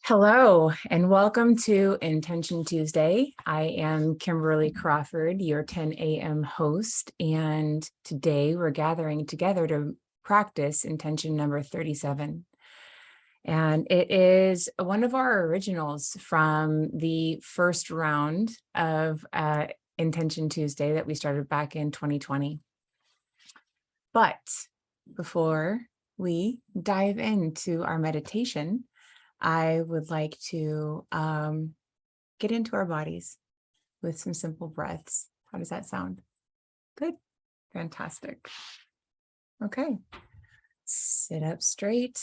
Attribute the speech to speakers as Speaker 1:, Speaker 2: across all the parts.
Speaker 1: Hello, and welcome to Intention Tuesday. I am Kimberly Crawford, your 10 a.m. host, and today we're gathering together to practice intention number 37. And it is one of our originals from the first round of Intention Tuesday that we started back in 2020. But before we dive into our meditation, I would like to get into our bodies with some simple breaths. How does that sound? Good. Fantastic. Okay. Sit up straight.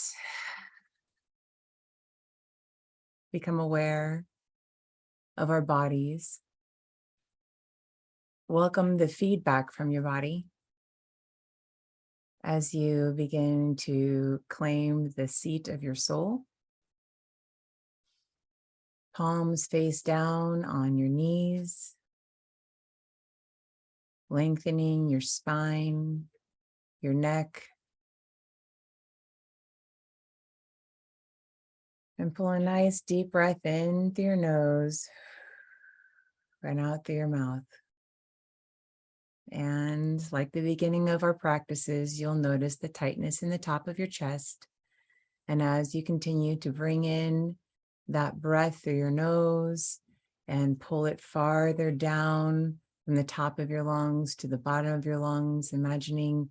Speaker 1: Become aware of our bodies. Welcome the feedback from your body as you begin to claim the seat of your soul. Palms face down on your knees, lengthening your spine, your neck, and pull a nice deep breath in through your nose and out through your mouth. And like the beginning of our practices, you'll notice the tightness in the top of your chest. And as you continue to bring in that breath through your nose and pull it farther down from the top of your lungs to the bottom of your lungs, imagining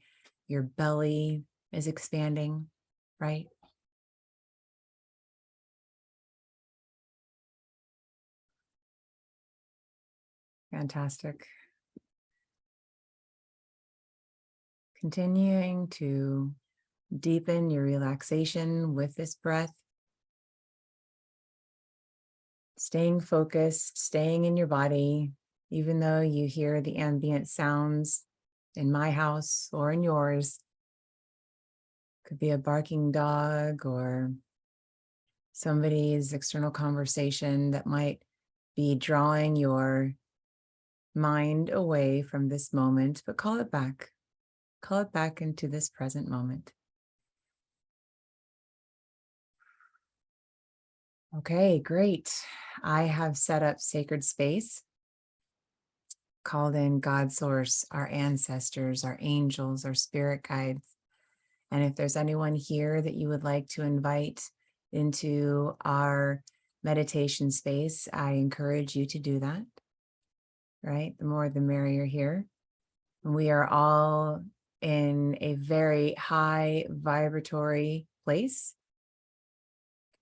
Speaker 1: your belly is expanding, right? Fantastic. Continuing to deepen your relaxation with this breath. Staying focused, staying in your body, even though you hear the ambient sounds in my house or in yours. Could be a barking dog or somebody's external conversation that might be drawing your mind away from this moment, but call it back. Call it back into this present moment. Okay, great. I have set up sacred space, called in God Source, our ancestors, our angels, our spirit guides. And if there's anyone here that you would like to invite into our meditation space, I encourage you to do that, right? The more the merrier here. We are all in a very high vibratory place.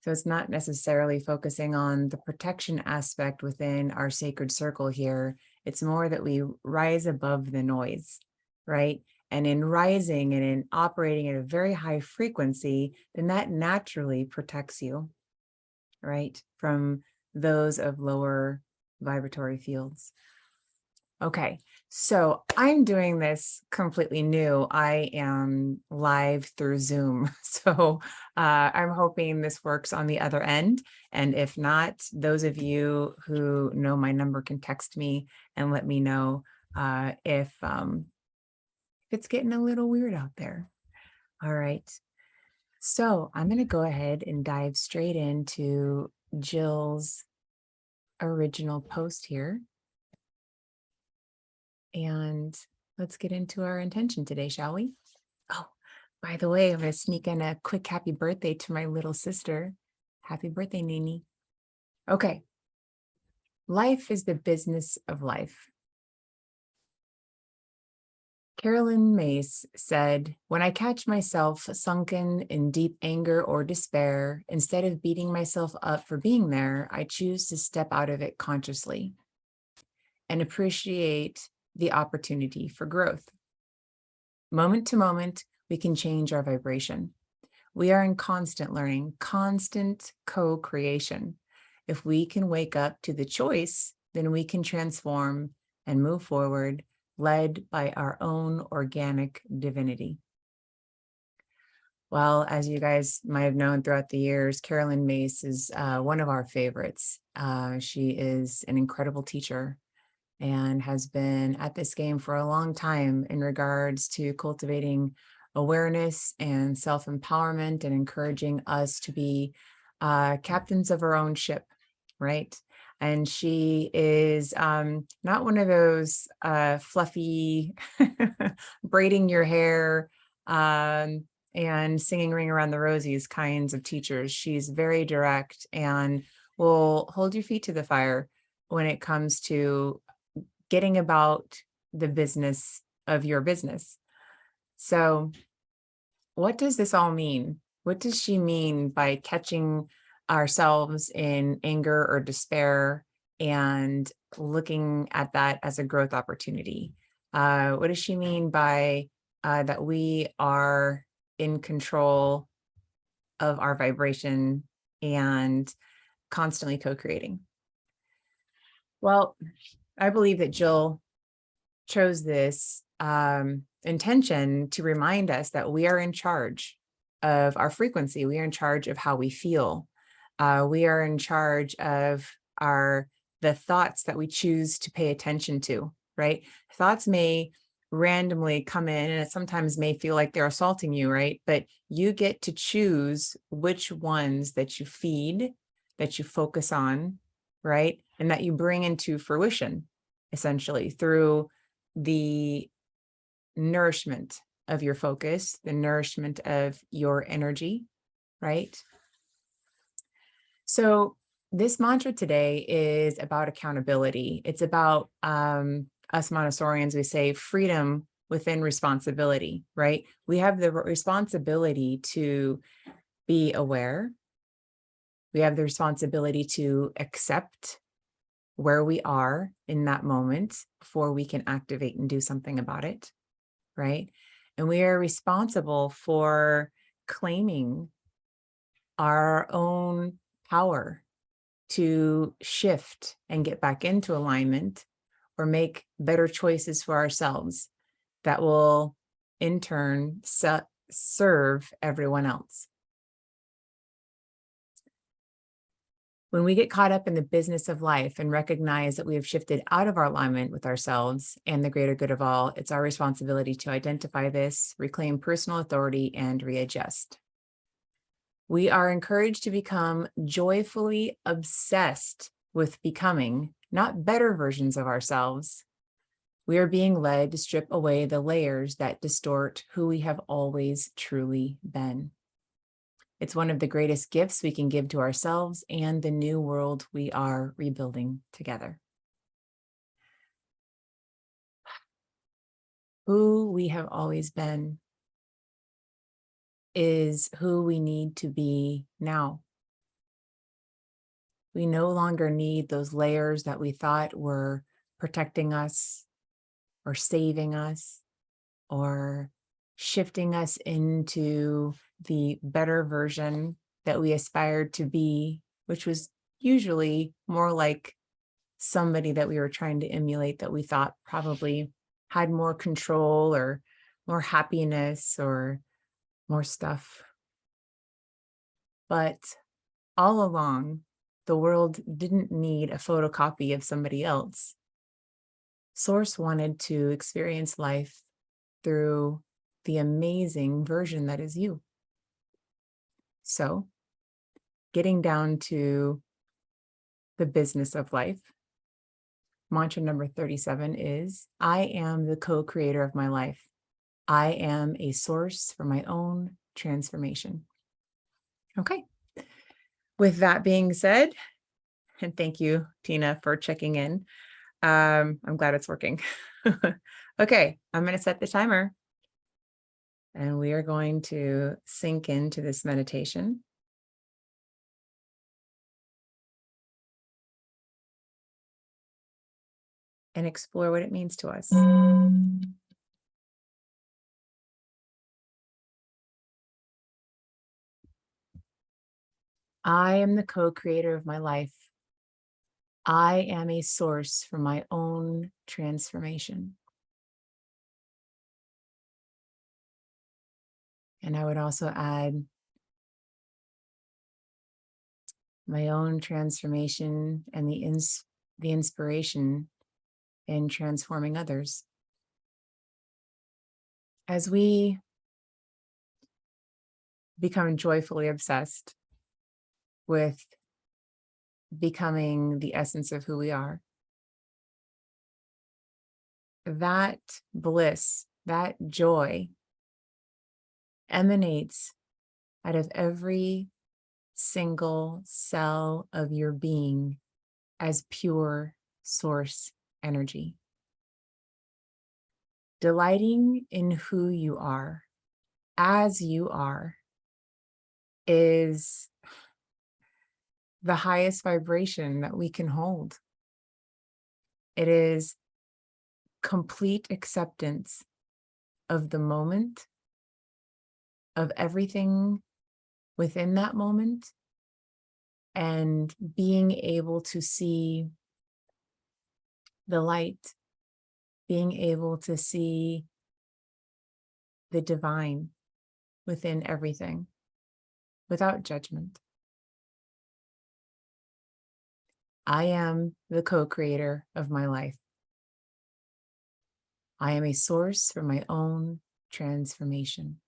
Speaker 1: So it's not necessarily focusing on the protection aspect within our sacred circle here. It's more that we rise above the noise, right? And in rising and in operating at a very high frequency, then that naturally protects you, right? From those of lower vibratory fields. Okay, so I'm doing this completely new. I am live through Zoom. So I'm hoping this works on the other end. And if not, those of you who know my number can text me and let me know if it's getting a little weird out there. All right. So I'm going to go ahead and dive straight into Jill's original post here. And let's get into our intention today, shall we? Oh, by the way, I'm going to sneak in a quick happy birthday to my little sister. Happy birthday, Nini. Okay. Life is the business of life. Carolyn Myss said, "When I catch myself sunken in deep anger or despair, instead of beating myself up for being there, I choose to step out of it consciously and appreciate the opportunity for growth. Moment to moment, we can change our vibration. We are in constant learning, constant co-creation. If we can wake up to the choice, then we can transform and move forward, led by our own organic divinity." Well, as you guys might have known throughout the years, Carolyn Myss is one of our favorites. She is an incredible teacher and has been at this game for a long time in regards to cultivating awareness and self-empowerment and encouraging us to be captains of her own ship, right? And she is not one of those fluffy braiding your hair and singing Ring Around the Rosies kinds of teachers. She's very direct and will hold your feet to the fire when it comes to getting about the business of your business. So what does this all mean? What does she mean by catching ourselves in anger or despair and looking at that as a growth opportunity? What does she mean by that we are in control of our vibration and constantly co-creating? Well, I believe that Jill chose this intention to remind us that we are in charge of our frequency. We are in charge of how we feel. We are in charge of the thoughts that we choose to pay attention to, right? Thoughts may randomly come in and it sometimes may feel like they're assaulting you, right? But you get to choose which ones that you feed, that you focus on, right? And that you bring into fruition, essentially, through the nourishment of your focus, the nourishment of your energy, right? So this mantra today is about accountability. It's about us Montessorians, we say freedom within responsibility, right? We have the responsibility to be aware. We have the responsibility to accept where we are in that moment before we can activate and do something about it, right? And we are responsible for claiming our own power to shift and get back into alignment or make better choices for ourselves that will in turn serve everyone else. When we get caught up in the business of life and recognize that we have shifted out of our alignment with ourselves and the greater good of all, it's our responsibility to identify this, reclaim personal authority, and readjust. We are encouraged to become joyfully obsessed with becoming, not better versions of ourselves. We are being led to strip away the layers that distort who we have always truly been. It's one of the greatest gifts we can give to ourselves and the new world we are rebuilding together. Who we have always been is who we need to be now. We no longer need those layers that we thought were protecting us or saving us or shifting us into the better version that we aspired to be, which was usually more like somebody that we were trying to emulate that we thought probably had more control or more happiness or more stuff. But all along, the world didn't need a photocopy of somebody else. Source wanted to experience life through the amazing version that is you. So, getting down to the business of life, mantra number 37 is, I am the co-creator of my life. I am a source for my own transformation. Okay. With that being said, and thank you, Tina, for checking in. I'm glad it's working. Okay, I'm going to set the timer. And we are going to sink into this meditation. And explore what it means to us. I am the co-creator of my life. I am a source for my own transformation. And I would also add my own transformation and the inspiration in transforming others. As we become joyfully obsessed with becoming the essence of who we are. That bliss, that joy emanates out of every single cell of your being as pure source energy. Delighting in who you are, as you are, is the highest vibration that we can hold. It is complete acceptance of the moment, of everything within that moment, and being able to see the light, being able to see the divine within everything without judgment. I am the co-creator of my life. I am a source for my own transformation.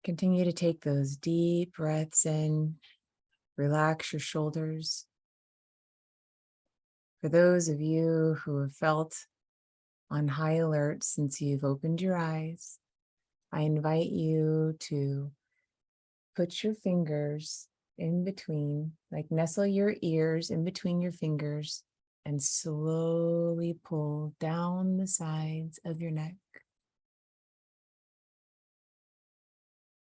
Speaker 1: Continue to take those deep breaths in. Relax your shoulders. For those of you who have felt on high alert since you've opened your eyes, I invite you to put your fingers in between, like nestle your ears in between your fingers and slowly pull down the sides of your neck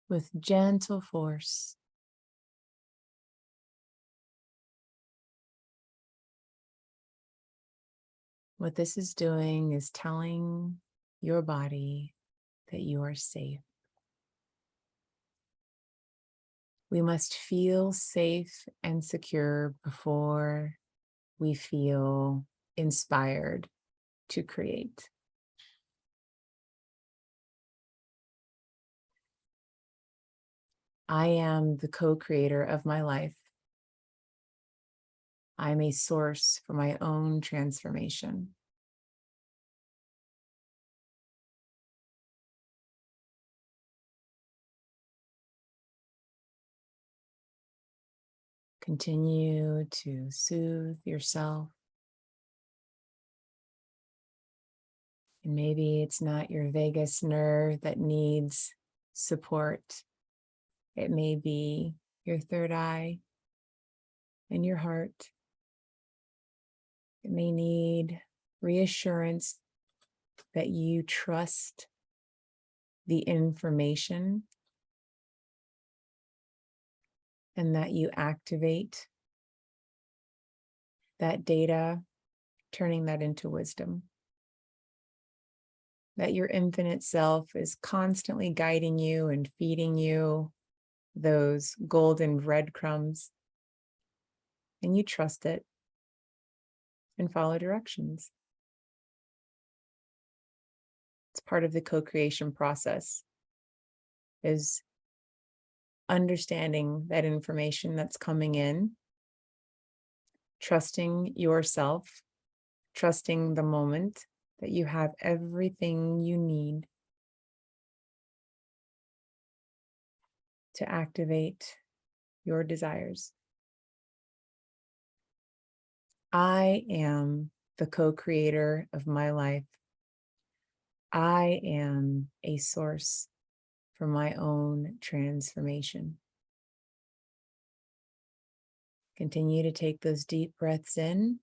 Speaker 1: with gentle force. What this is doing is telling your body that you are safe. We must feel safe and secure before we feel inspired to create. I am the co-creator of my life. I'm a source for my own transformation. Continue to soothe yourself. And maybe it's not your vagus nerve that needs support. It may be your third eye and your heart. It may need reassurance that you trust the information and that you activate that data, turning that into wisdom. That your infinite self is constantly guiding you and feeding you those golden breadcrumbs, and you trust it and follow directions. It's part of the co-creation process, is understanding that information that's coming in, trusting yourself, trusting the moment that you have everything you need to activate your desires. I am the co-creator of my life. I am a source for my own transformation. Continue to take those deep breaths in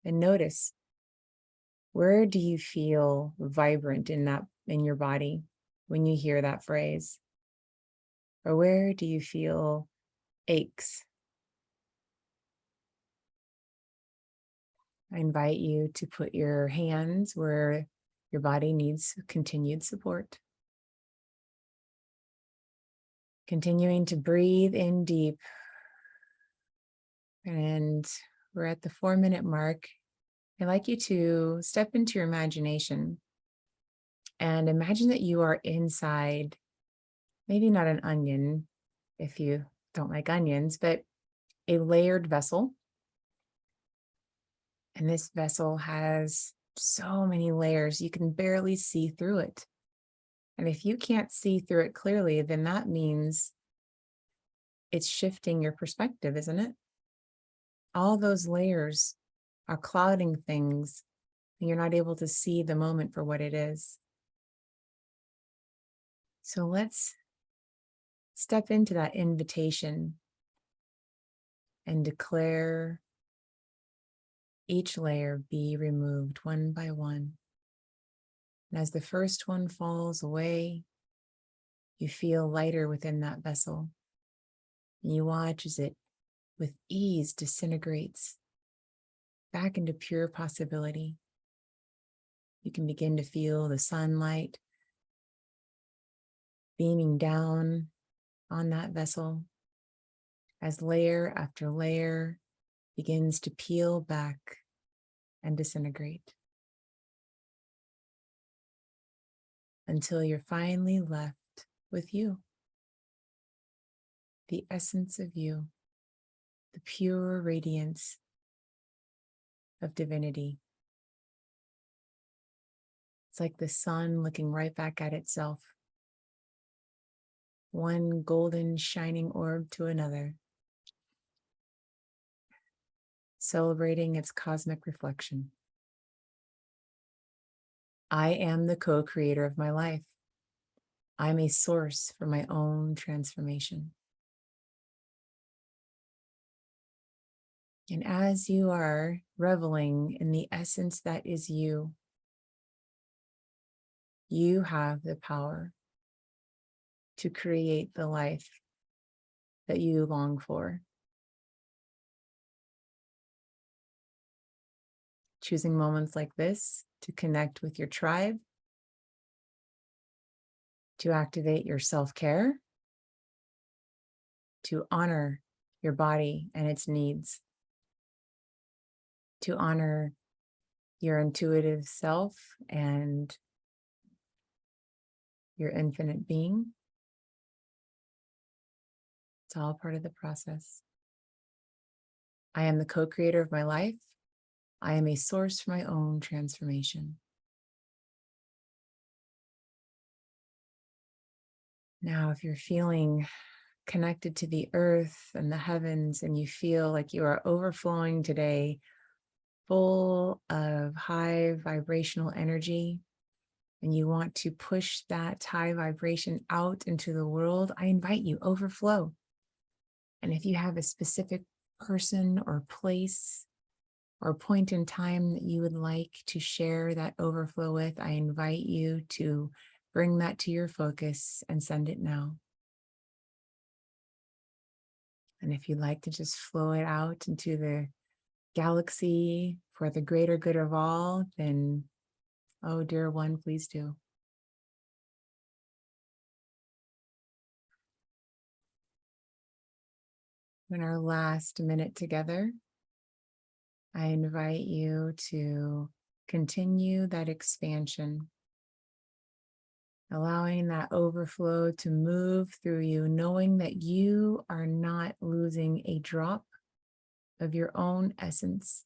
Speaker 1: and notice, where do you feel vibrant in your body when you hear that phrase? Or where do you feel aches? I invite you to put your hands where your body needs continued support. Continuing to breathe in deep. And we're at the 4-minute mark. I'd like you to step into your imagination and imagine that you are inside, maybe not an onion if you don't like onions, but a layered vessel. And this vessel has so many layers, you can barely see through it. And if you can't see through it clearly, then that means it's shifting your perspective, isn't it? All those layers are clouding things, and you're not able to see the moment for what it is. So let's step into that invitation and declare each layer be removed one by one. And as the first one falls away, you feel lighter within that vessel. And you watch as it, with ease, disintegrates back into pure possibility. You can begin to feel the sunlight beaming down on that vessel as layer after layer begins to peel back and disintegrate until you're finally left with you, the essence of you, the pure radiance of divinity. It's like the sun looking right back at itself, one golden shining orb to another, celebrating its cosmic reflection. I am the co-creator of my life. I'm a source for my own transformation. And as you are reveling in the essence that is you, you have the power to create the life that you long for. Choosing moments like this to connect with your tribe, to activate your self-care, to honor your body and its needs, to honor your intuitive self and your infinite being. It's all part of the process. I am the co-creator of my life. I am a source for my own transformation. Now, if you're feeling connected to the earth and the heavens, and you feel like you are overflowing today, full of high vibrational energy, and you want to push that high vibration out into the world, I invite you, overflow. And if you have a specific person or place or point in time that you would like to share that overflow with, I invite you to bring that to your focus and send it now. And if you'd like to just flow it out into the galaxy for the greater good of all, then, oh, dear one, please do. In our last minute together, I invite you to continue that expansion, allowing that overflow to move through you, knowing that you are not losing a drop of your own essence.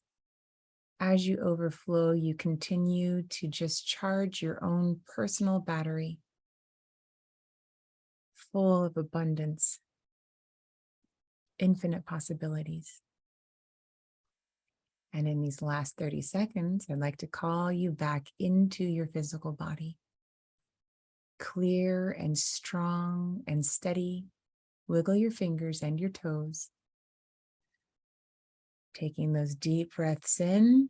Speaker 1: As you overflow, you continue to just charge your own personal battery, full of abundance, infinite possibilities. And in these last 30 seconds, I'd like to call you back into your physical body. Clear and strong and steady. Wiggle your fingers and your toes. Taking those deep breaths in,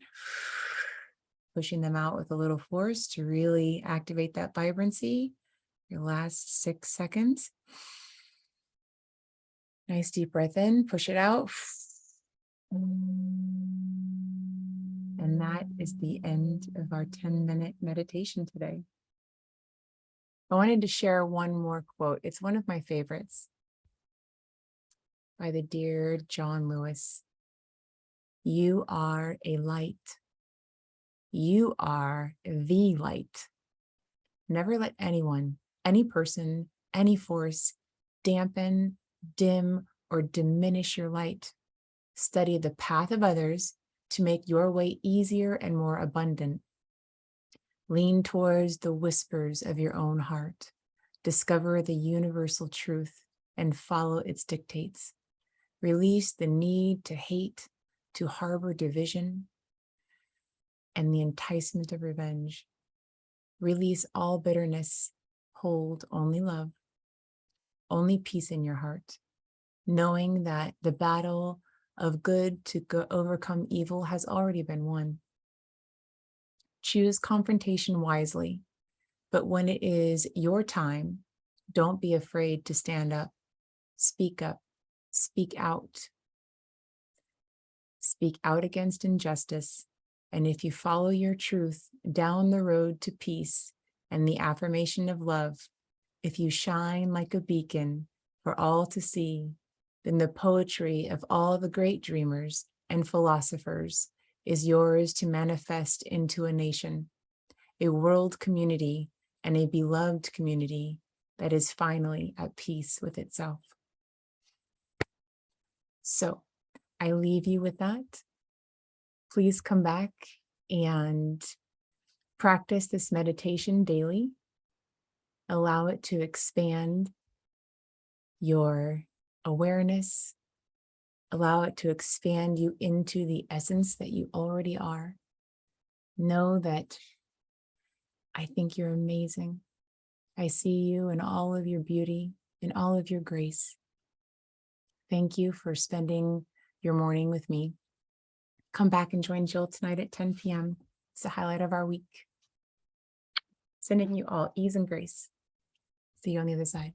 Speaker 1: pushing them out with a little force to really activate that vibrancy. Your last 6 seconds. Nice deep breath in, push it out. And that is the end of our 10-minute meditation today. I wanted to share one more quote. It's one of my favorites by the dear John Lewis. You are a light. You are the light. Never let anyone, any person, any force dampen, dim, or diminish your light. Study the path of others to make your way easier and more abundant. Lean towards the whispers of your own heart. Discover the universal truth and follow its dictates. Release the need to hate, to harbor division, and the enticement of revenge. Release all bitterness. Hold only love, only peace in your heart, knowing that the battle of good to overcome evil has already been won. Choose confrontation wisely, but when it is your time, don't be afraid to stand up, speak out. Speak out against injustice. And if you follow your truth down the road to peace and the affirmation of love, if you shine like a beacon for all to see, then the poetry of all the great dreamers and philosophers is yours to manifest into a nation, a world community, and a beloved community that is finally at peace with itself. So I leave you with that. Please come back and practice this meditation daily. Allow it to expand your awareness. Allow it to expand you into the essence that you already are. Know that I think you're amazing. I see you in all of your beauty, in all of your grace. Thank you for spending your morning with me. Come back and join Jill tonight at 10 p.m. It's the highlight of our week. Sending you all ease and grace. See you on the other side.